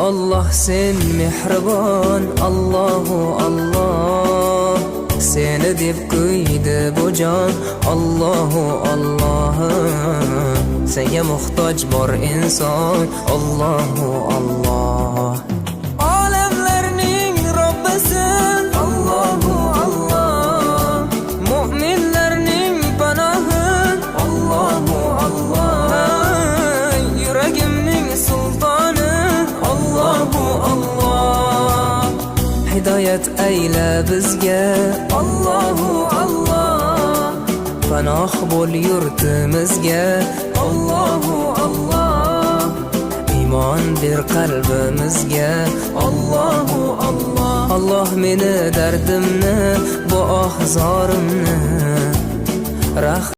Allah sen mehribon, Allahu Allah. Seni deb kuydi bu jon, Allahu Allah. Senga muhtoj bor inson, Allahu Allah. Olamlarning Robbisin, Allahu Allah. Mu'minlarning panohi, Allahu Allah. Yuragimning sultoni, Allahu Allah. Hidoyat ayla bizga, Allahu Allah. Panoh bo'l yurtimizga, Allahu Allah. Iymon ber qalbimizga, Allahu Allah. Allah meni dardimni, bu ohzorimni